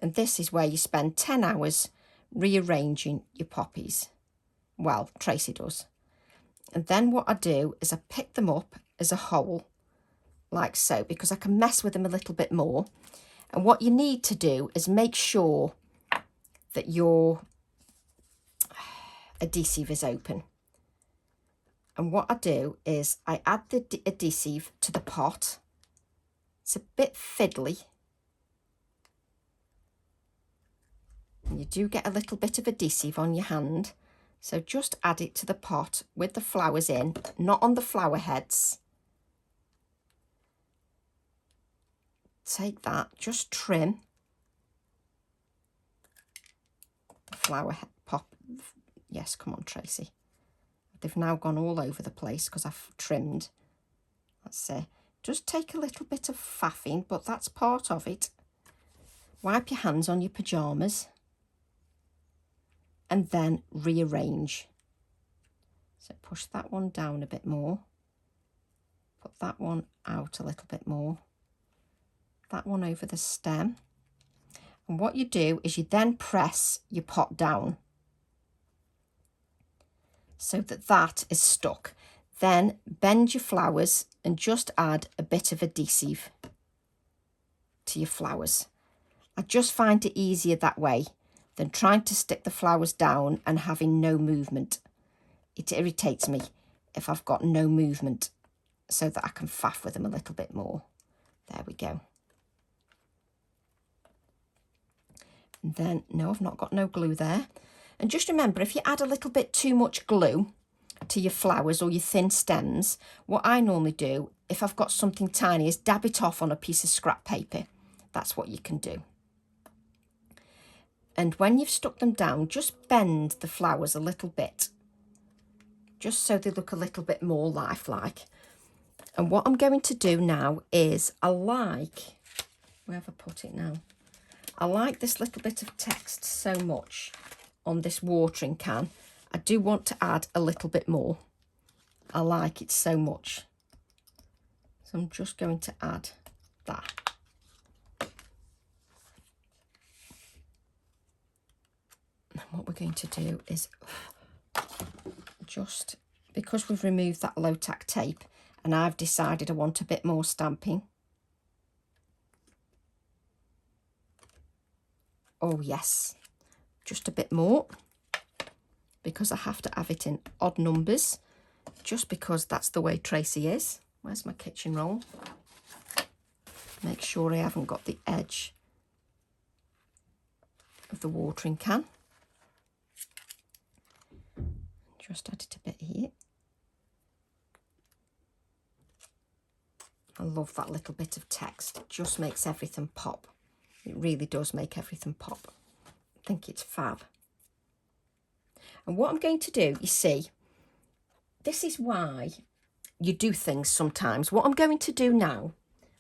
And this is where you spend 10 hours rearranging your poppies. Well, Tracy does. And then what I do is I pick them up as a whole, like so, because I can mess with them a little bit more. And what you need to do is make sure that your adhesive is open. And what I do is I add the adhesive to the pot. It's a bit fiddly. And you do get a little bit of adhesive on your hand. So just add it to the pot with the flowers in, not on the flower heads. Take that, just trim the flower head pop. Yes, come on, Tracy. They've now gone all over the place because I've trimmed. That's it. Just take a little bit of faffing, but that's part of it. Wipe your hands on your pyjamas and then rearrange. So push that one down a bit more. Put that one out a little bit more. That one over the stem. And what you do is you then press your pot down so that that is stuck. Then bend your flowers and just add a bit of adhesive to your flowers. I just find it easier that way than trying to stick the flowers down and having no movement. It irritates me if I've got no movement, so that I can faff with them a little bit more. There we go. And then, no, I've not got no glue there. And just remember, if you add a little bit too much glue to your flowers or your thin stems, what I normally do, if I've got something tiny, is dab it off on a piece of scrap paper. That's what you can do. And when you've stuck them down, just bend the flowers a little bit, just so they look a little bit more lifelike. And what I'm going to do now is where have I put it now? I like this little bit of text so much on this watering can. I do want to add a little bit more. I like it so much. So I'm just going to add that. And what we're going to do is just, because we've removed that low tack tape and I've decided I want a bit more stamping. Oh yes, just a bit more, because I have to have it in odd numbers, just because that's the way Tracy is. Where's my kitchen roll? Make sure I haven't got the edge of the watering can. Just add it a bit here. I love that little bit of text. It just makes everything pop. It really does make everything pop. I think it's fab. And what I'm going to do, you see, this is why you do things sometimes. What I'm going to do now,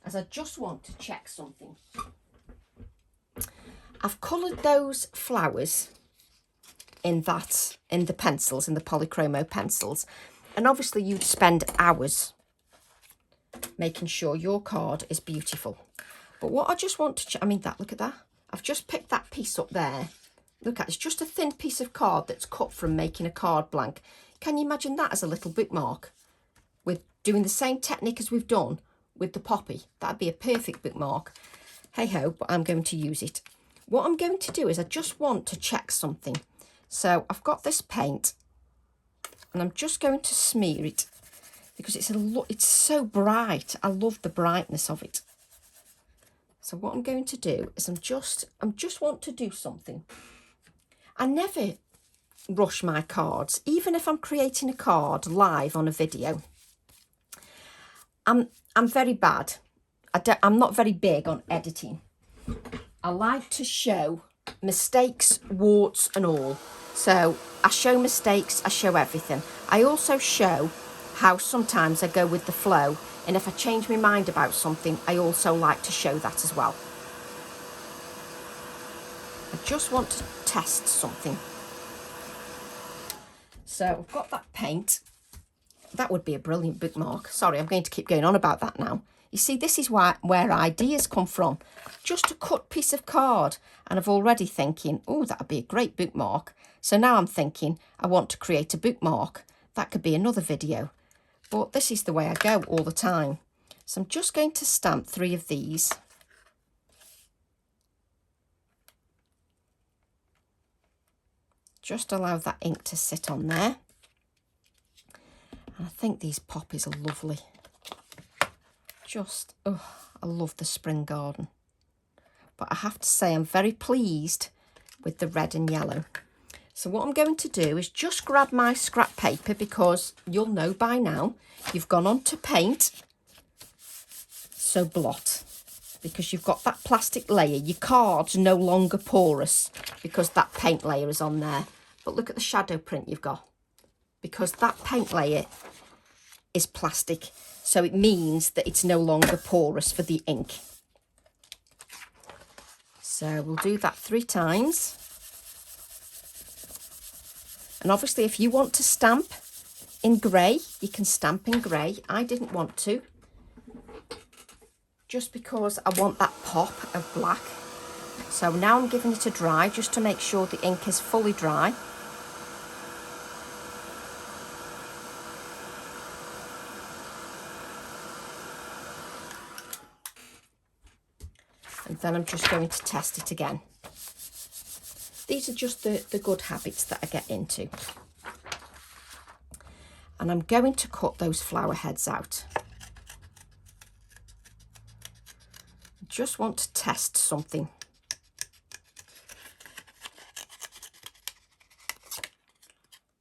as I just want to check something. I've coloured those flowers in the pencils, in the polychromo pencils. And obviously you'd spend hours making sure your card is beautiful. But what I just want to, look at that. I've just picked that piece up there. Look at, it's just a thin piece of card that's cut from making a card blank. Can you imagine that as a little bookmark? With doing the same technique as we've done with the poppy. That'd be a perfect bookmark. Hey ho, but I'm going to use it. What I'm going to do is I just want to check something. So I've got this paint and I'm just going to smear it because it's so bright. I love the brightness of it. So what I'm going to do is I'm just want to do something. I never rush my cards, even if I'm creating a card live on a video. I'm very bad. I'm not very big on editing. I like to show mistakes, warts and all. So I show mistakes, I show everything. I also show how sometimes I go with the flow, and if I change my mind about something, I also like to show that as well. I just want to test something. So I've got that paint. That would be a brilliant bookmark. Sorry, I'm going to keep going on about that now. You see, this is where ideas come from. Just a cut piece of card, and I'm already thinking, oh, that would be a great bookmark. So now I'm thinking, I want to create a bookmark. That could be another video. But this is the way I go all the time. So I'm just going to stamp 3 of these. Just allow that ink to sit on there. And I think these poppies are lovely. Just, oh, I love the spring garden. But I have to say I'm very pleased with the red and yellow. So what I'm going to do is just grab my scrap paper, because you'll know by now you've gone on to paint. So blot, because you've got that plastic layer. Your card's no longer porous because that paint layer is on there. But look at the shadow print you've got, because that paint layer is plastic. So it means that it's no longer porous for the ink. So we'll do that 3 times. And obviously if you want to stamp in grey, you can stamp in grey. I didn't want to, just because I want that pop of black. So now I'm giving it a dry, just to make sure the ink is fully dry. And then I'm just going to test it again. These are just the good habits that I get into. And I'm going to cut those flower heads out. I just want to test something.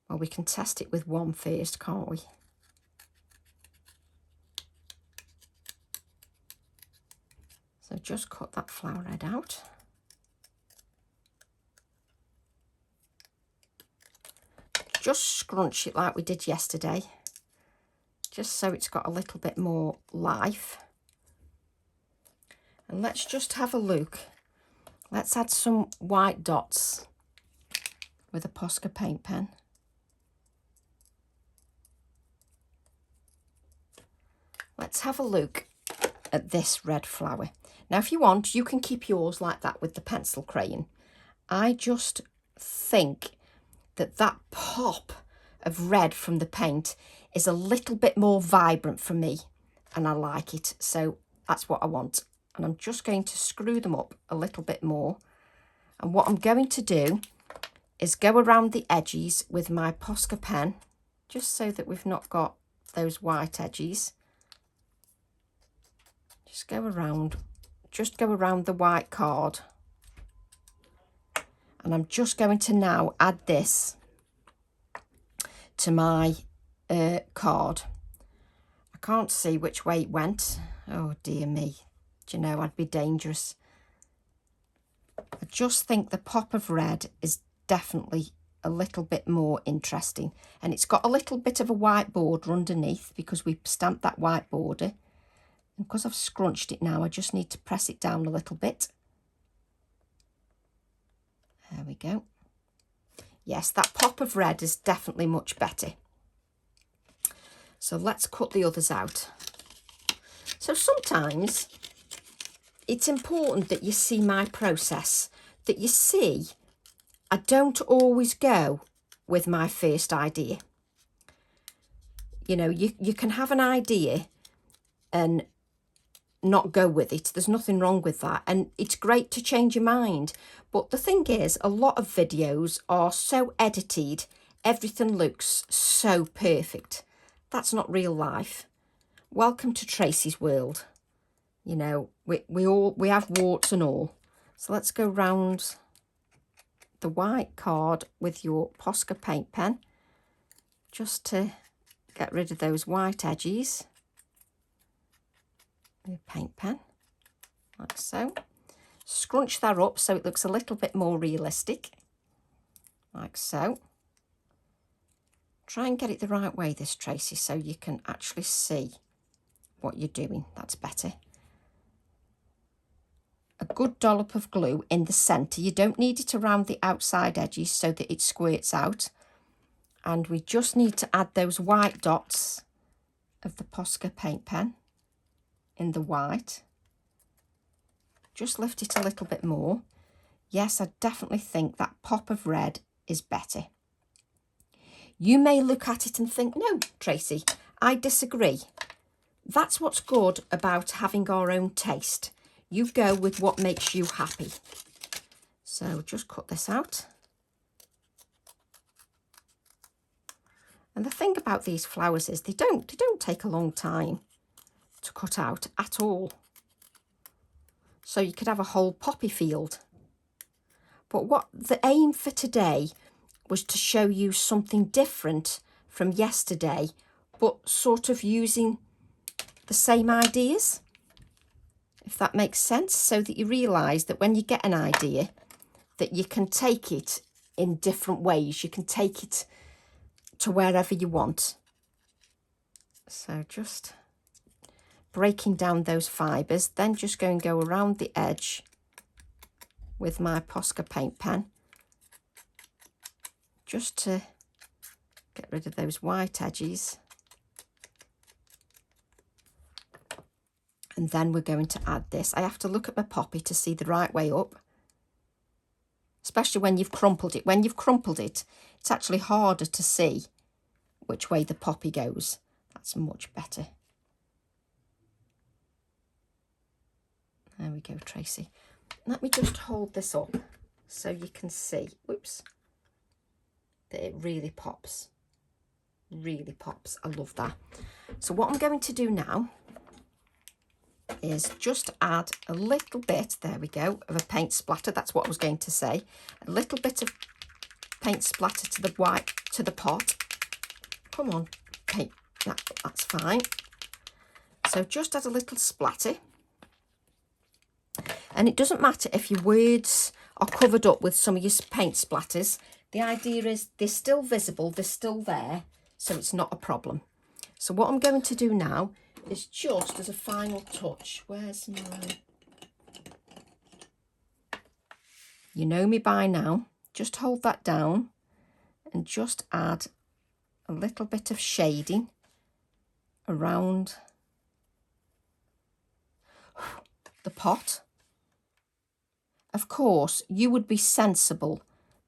Well, we can test it with one first, can't we? So just cut that flower head out. Just scrunch it like we did yesterday, just so it's got a little bit more life. And let's just have a look. Let's add some white dots with a Posca paint pen. Let's have a look at this red flower. Now, if you want, you can keep yours like that with the pencil crayon. I just think that pop of red from the paint is a little bit more vibrant for me, and I like it. So that's what I want. And I'm just going to screw them up a little bit more. And what I'm going to do is go around the edges with my Posca pen, just so that we've not got those white edges. Just go around the white card. And I'm just going to now add this to my card. I can't see which way it went. Oh dear me. Do you know, I'd be dangerous. I just think the pop of red is definitely a little bit more interesting. And it's got a little bit of a white border underneath because we stamped that white border. And because I've scrunched it now, I just need to press it down a little bit. There we go. Yes, that pop of red is definitely much better. So let's cut the others out. So sometimes it's important that you see my process, that you see I don't always go with my first idea. You know, you can have an idea and not go with it. There's nothing wrong with that, and it's great to change your mind. But the thing is, a lot of videos are so edited, everything looks so perfect, That's not real life. Welcome to Tracy's world. You know, we have warts and all. So let's go round the white card with your Posca paint pen, just to get rid of those white edges. Your paint pen, like so. Scrunch that up so it looks a little bit more realistic, like so. Try and get it the right way, this, Tracy, so you can actually see what you're doing. That's better. A good dollop of glue in the centre. You don't need it around the outside edges so that it squirts out. And we just need to add those white dots of the Posca paint pen in the white. Just lift it a little bit more. Yes, I definitely think that pop of red is better. You may look at it and think, no, Tracy, I disagree. That's what's good about having our own taste. You go with what makes you happy. So just cut this out. And the thing about these flowers is they don't take a long time to cut out at all. So you could have a whole poppy field. But what the aim for today was to show you something different from yesterday, but sort of using the same ideas, if that makes sense, so that you realise that when you get an idea, that you can take it in different ways. You can take it to wherever you want. So just breaking down those fibres, then just go and go around the edge with my Posca paint pen, just to get rid of those white edges. And then we're going to add this. I have to look at my poppy to see the right way up, especially when you've crumpled it. When you've crumpled it, it's actually harder to see which way the poppy goes. That's much better. There we go, Tracy. Let me just hold this up so you can see, whoops, that it really pops. Really pops. I love that. So what I'm going to do now is just add a little bit, there we go, of a paint splatter. That's what I was going to say. A little bit of paint splatter to the white, to the pot. Come on, paint, that's fine. So just add a little splatter. And it doesn't matter if your words are covered up with some of your paint splatters. The idea is they're still visible, they're still there, so it's not a problem. So what I'm going to do now is just as a final touch, where's my... You know me by now. Just hold that down and just add a little bit of shading around the pot. Of course, you would be sensible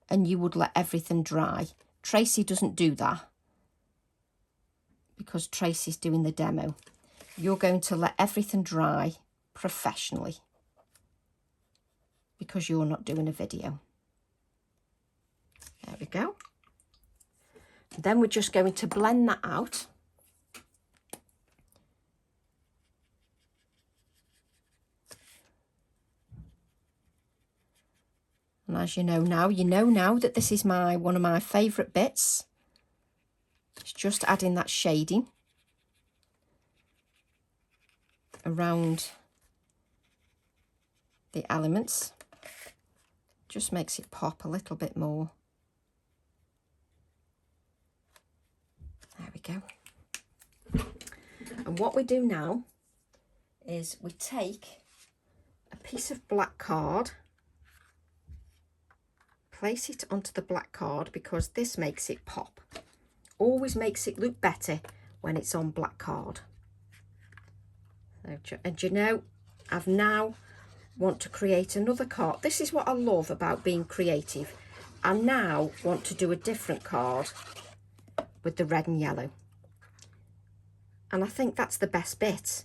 and you would let everything dry. Tracy doesn't do that because Tracy's doing the demo. You're going to let everything dry professionally because you're not doing a video. There we go. Then we're just going to blend that out. And as you know now that this is one of my favourite bits. It's just adding that shading around the elements. Just makes it pop a little bit more. There we go. And what we do now is we take a piece of black card, place it onto the black card because this makes it pop. Always makes it look better when it's on black card. So, and you know, I've now want to create another card. This is what I love about being creative. I now want to do a different card with the red and yellow. And I think that's the best bit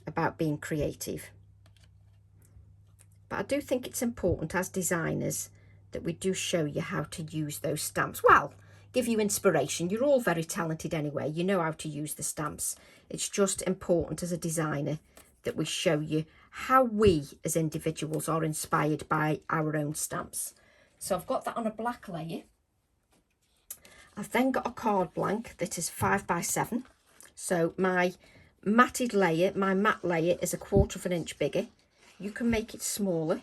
about being creative. But I do think it's important as designers that we do show you how to use those stamps. Well, give you inspiration. You're all very talented anyway. You know how to use the stamps. It's just important as a designer that we show you how we as individuals are inspired by our own stamps. So I've got that on a black layer. I've then got a card blank that is 5 by 7. So my matted layer, my matte layer is 1/4 of an inch bigger. You can make it smaller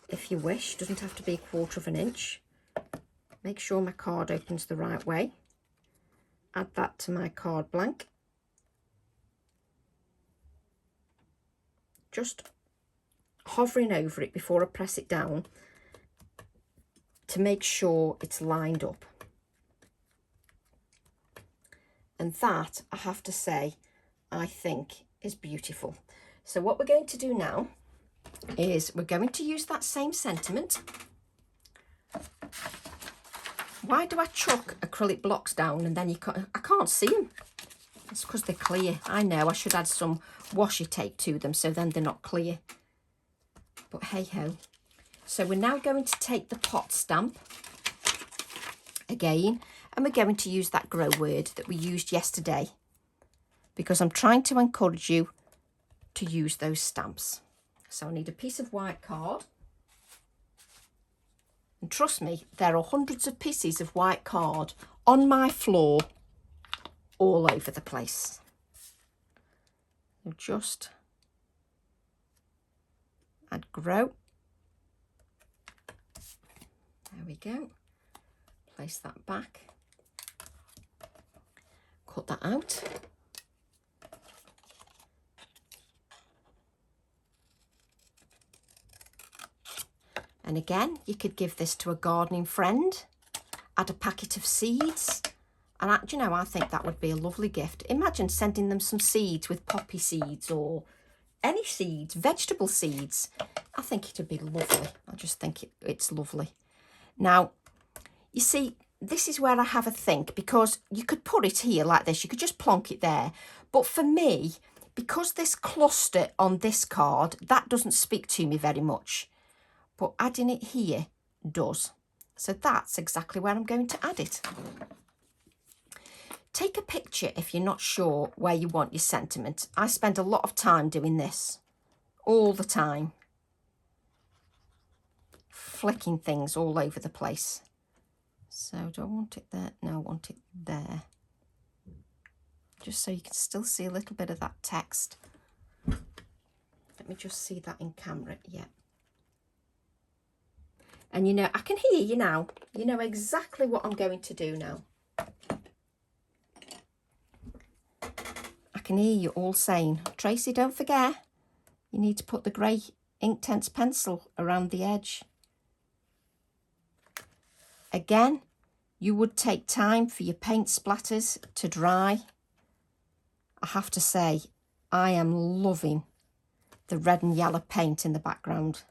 if you wish. It doesn't have to be 1/4 of an inch. Make sure my card opens the right way. Add that to my card blank. Just hovering over it before I press it down to make sure it's lined up. And that, I have to say, I think is beautiful. So what we're going to do now is we're going to use that same sentiment. Why do I chuck acrylic blocks down and then I can't see them? It's because they're clear. I know I should add some washi tape to them so then they're not clear. But hey ho. So we're now going to take the pot stamp again, and we're going to use that grow word that we used yesterday, because I'm trying to encourage you to use those stamps. So I need a piece of white card. And trust me, there are hundreds of pieces of white card on my floor all over the place. So just add grow. There we go. Place that back. Cut that out. And again, you could give this to a gardening friend, add a packet of seeds, and do you know, I think that would be a lovely gift. Imagine sending them some seeds with poppy seeds or any seeds, vegetable seeds. I think it would be lovely. I just think it's lovely. Now, you see, this is where I have a think, because you could put it here like this. You could just plonk it there. But for me, because this cluster on this card, that doesn't speak to me very much. But adding it here does. So that's exactly where I'm going to add it. Take a picture if you're not sure where you want your sentiment. I spend a lot of time doing this. All the time. Flicking things all over the place. So do I want it there? No, I want it there. Just so you can still see a little bit of that text. Let me just see that in camera. Yeah. And you know, I can hear you now. You know exactly what I'm going to do now. I can hear you all saying, Tracy, don't forget, you need to put the grey Inktense pencil around the edge. Again, you would take time for your paint splatters to dry. I have to say, I am loving the red and yellow paint in the background.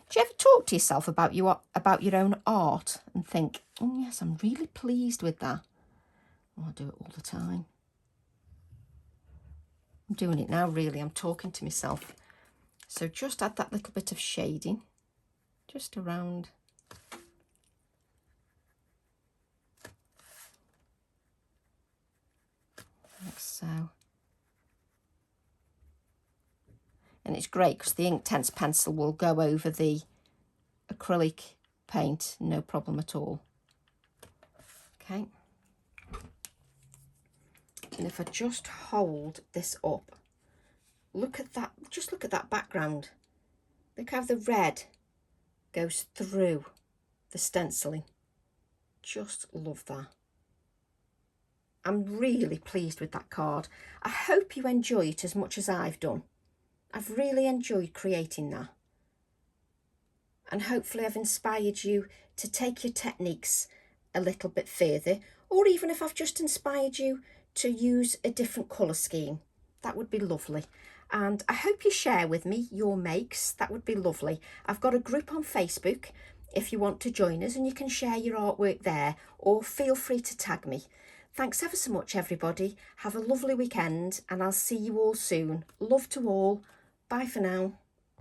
Do you ever talk to yourself about your own art and think, oh yes, I'm really pleased with that? Oh, I do it all the time. I'm doing it now, really. I'm talking to myself. So just add that little bit of shading just around. Like so. And it's great because the Inktense pencil will go over the acrylic paint, no problem at all. Okay. And if I just hold this up, look at that, just look at that background. Look how the red goes through the stenciling. Just love that. I'm really pleased with that card. I hope you enjoy it as much as I've done. I've really enjoyed creating that. And hopefully I've inspired you to take your techniques a little bit further, or even if I've just inspired you to use a different colour scheme, that would be lovely. And I hope you share with me your makes. That would be lovely. I've got a group on Facebook if you want to join us, and you can share your artwork there, or feel free to tag me. Thanks ever so much, everybody. Have a lovely weekend, and I'll see you all soon. Love to all. Bye for now.